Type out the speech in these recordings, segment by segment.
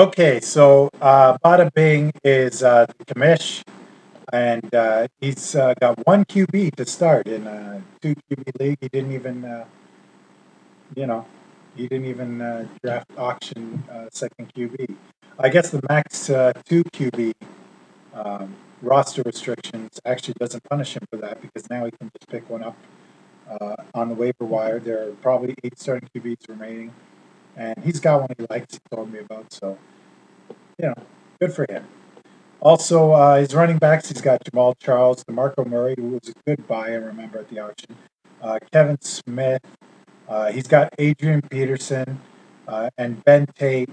Okay, so Bada Bing is the commish, and he's got one QB to start in a two QB league. He didn't even, you know, he didn't even draft auction second QB. I guess the max two QB roster restrictions actually doesn't punish him for that because now he can just pick one up on the waiver wire. There are probably 8 starting QBs remaining, and he's got one he likes. He told me about, so good for him. Also, his running backs, he's got Jamal Charles, DeMarco Murray, who was a good buy, I remember, at the auction. Kevin Smith. He's got Adrian Peterson and Ben Tate.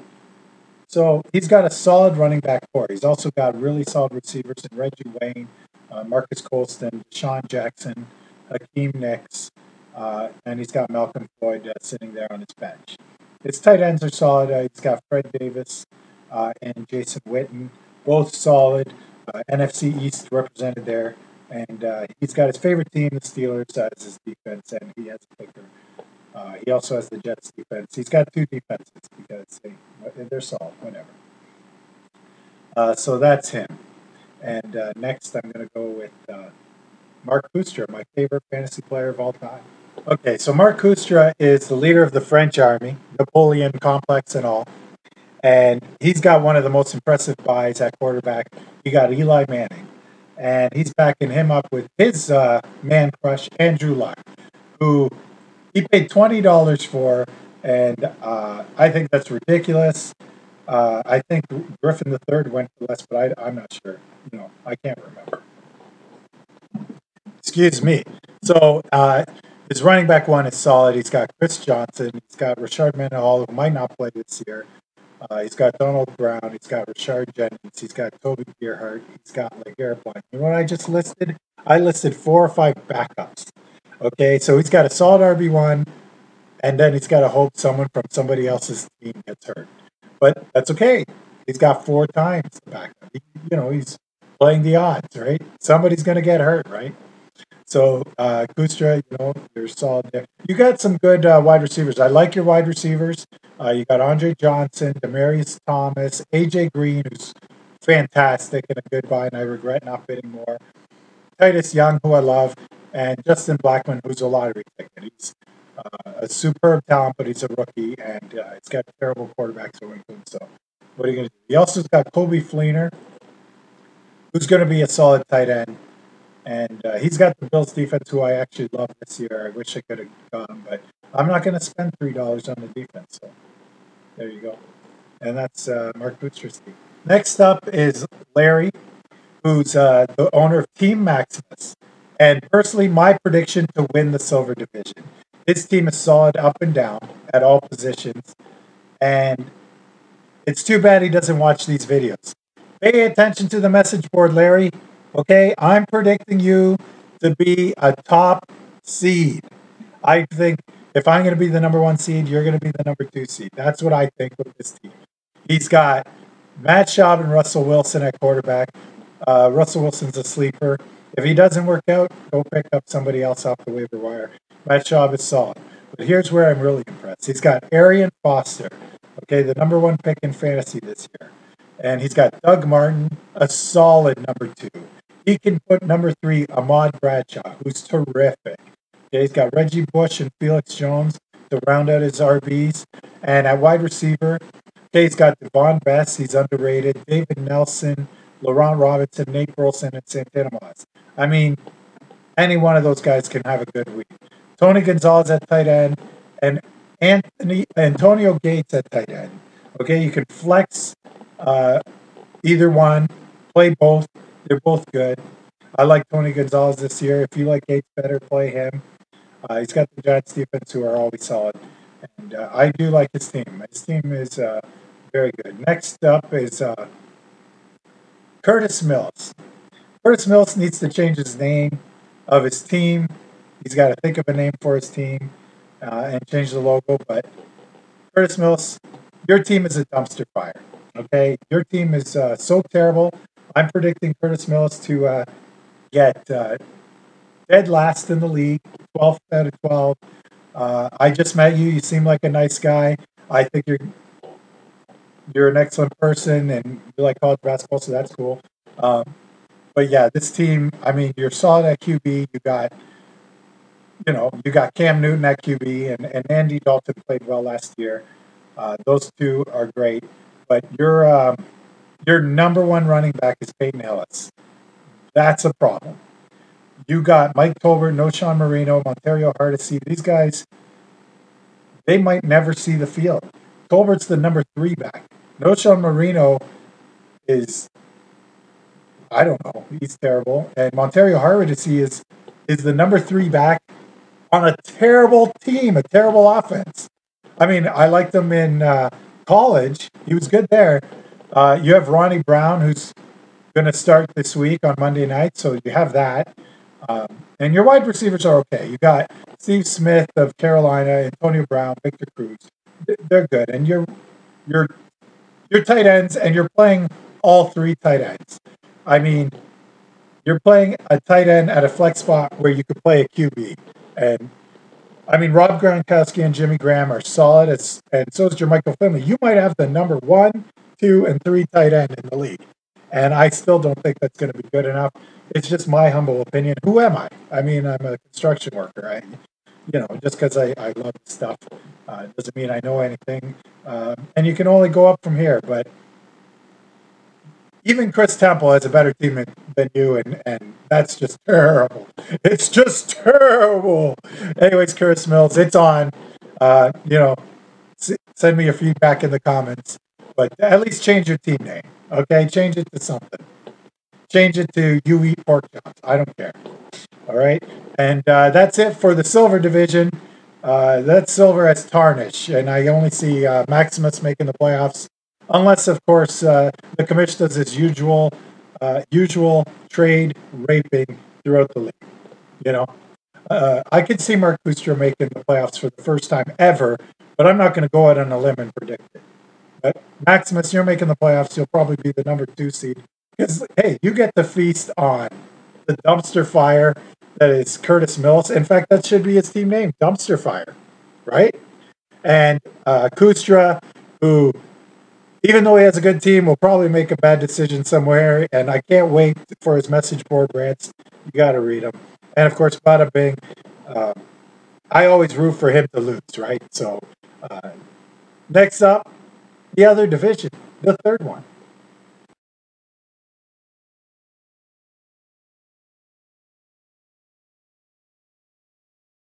So he's got a solid running back core. He's also got really solid receivers in Reggie Wayne, Marcus Colston, Sean Jackson, Hakeem Nicks, and he's got Malcolm Floyd sitting there on his bench. His tight ends are solid. He's got Fred Davis and Jason Witten, both solid. NFC East represented there. And he's got his favorite team, the Steelers, as his defense, and he has a kicker. He also has the Jets defense. He's got 2 defenses because they're solid, whatever. So that's him. And next, I'm going to go with Mark Kustra, my favorite fantasy player of all time. Okay, so Mark Kustra is the leader of the French army, Napoleon complex and all. And he's got one of the most impressive buys at quarterback. He got Eli Manning. And he's backing him up with his man crush, Andrew Luck, who he paid $20 for, and I think that's ridiculous. I think Griffin III went for less, but I'm not sure. I can't remember. Excuse me. So his running back one is solid. He's got Chris Johnson. He's got Rashard Mendenhall, who might not play this year. He's got Donald Brown. He's got Rashard Jennings. He's got Toby Gerhart. He's got LeGarrette Blount. You know what I just listed? I listed 4 or 5 backups. Okay, so he's got a solid RB1, and then he's got to hope someone from somebody else's team gets hurt. But that's okay. He's got 4 times the backup. He's playing the odds, right? Somebody's going to get hurt, right? So, Kustra, you're solid there. You got some good wide receivers. I like your wide receivers. You got Andre Johnson, Demaryius Thomas, AJ Green, who's fantastic and a good buy, and I regret not bidding more. Titus Young, who I love, and Justin Blackman, who's a lottery ticket. He's a superb talent, but he's a rookie, and he's got terrible quarterbacks going to him. So, what are you going to do? He also got Kobe Fleener, who's going to be a solid tight end. And he's got the Bills defense, who I actually love this year. I wish I could have got him, but I'm not going to spend $3 on the defense. So there you go. And that's Mark Kustra's team. Next up is Larry, who's the owner of Team Maximus. And personally, my prediction to win the Silver Division. His team is solid up and down at all positions. And it's too bad he doesn't watch these videos. Pay attention to the message board, Larry. Okay, I'm predicting you to be a top seed. I think if I'm going to be the number 1 seed, you're going to be the number 2 seed. That's what I think with this team. He's got Matt Schaub and Russell Wilson at quarterback. Russell Wilson's a sleeper. If he doesn't work out, go pick up somebody else off the waiver wire. Matt Schaub is solid. But here's where I'm really impressed. He's got Arian Foster, okay, the number 1 pick in fantasy this year. And he's got Doug Martin, a solid number 2. He can put number 3, Ahmad Bradshaw, who's terrific. Okay, he's got Reggie Bush and Felix Jones to round out his RBs. And at wide receiver, okay, he's got Devon Best, he's underrated, David Nelson, Laurent Robinson, Nate Burleson, and Santana Moss. I mean, any one of those guys can have a good week. Tony Gonzalez at tight end, and Antonio Gates at tight end. Okay, you can flex either one, play both. They're both good. I like Tony Gonzalez this year. If you like Gates better, play him. He's got the Giants defense, who are always solid. And I do like his team. His team is very good. Next up is Curtis Mills. Curtis Mills needs to change his name of his team. He's got to think of a name for his team and change the logo. But Curtis Mills, your team is a dumpster fire. Okay? Your team is so terrible. I'm predicting Curtis Mills to get dead last in the league, 12th out of 12. I just met you. You seem like a nice guy. I think you're you're an excellent person and you like college basketball, so that's cool. But yeah, this team, I mean, you're solid at QB. You got Cam Newton at QB, and Andy Dalton played well last year. Those two are great. But your number one running back is Peyton Hillis. That's a problem. You got Mike Tolbert, No Sean Marino, Montario Hardesty. These guys, they might never see the field. Tolbert's the number 3 back. No Sean Marino is, I don't know, he's terrible. And Montario Hardesty is the number 3 back on a terrible team, a terrible offense. I mean, I liked him in college. He was good there. You have Ronnie Brown, who's going to start this week on Monday night, so you have that. And your wide receivers are okay. You got Steve Smith of Carolina, Antonio Brown, Victor Cruz. They're good, and your tight ends, and you're playing all 3 tight ends. I mean, you're playing a tight end at a flex spot where you could play a QB, and I mean, Rob Gronkowski and Jimmy Graham are solid, and so is Jermichael Finley. You might have the number 1, 2, and 3 tight end in the league, and I still don't think that's going to be good enough. It's just my humble opinion. Who am I? I mean, I'm a construction worker. Just because I love stuff doesn't mean I know anything. And you can only go up from here. But even Chris Temple has a better team than you, and that's just terrible. It's just terrible. Anyways, Chris Mills, it's on. Send me your feedback in the comments. But at least change your team name, okay? Change it to something. Change it to You Eat Pork Chops. I don't care. All right? And that's it for the silver division. That's silver as tarnish. And I only see Maximus making the playoffs. Unless, of course, the commission does its usual trade raping throughout the league. I could see Mark Kustra making the playoffs for the first time ever, but I'm not going to go out on a limb and predict it. But Maximus, you're making the playoffs. You'll probably be the number 2 seed. Because, hey, you get to feast on the dumpster fire that is Curtis Mills. In fact, that should be his team name, Dumpster Fire, right? And Kustra, who, even though he has a good team, will probably make a bad decision somewhere. And I can't wait for his message board rants. You got to read them. And, of course, Bada Bing, I always root for him to lose, right? So next up, the other division, the third one.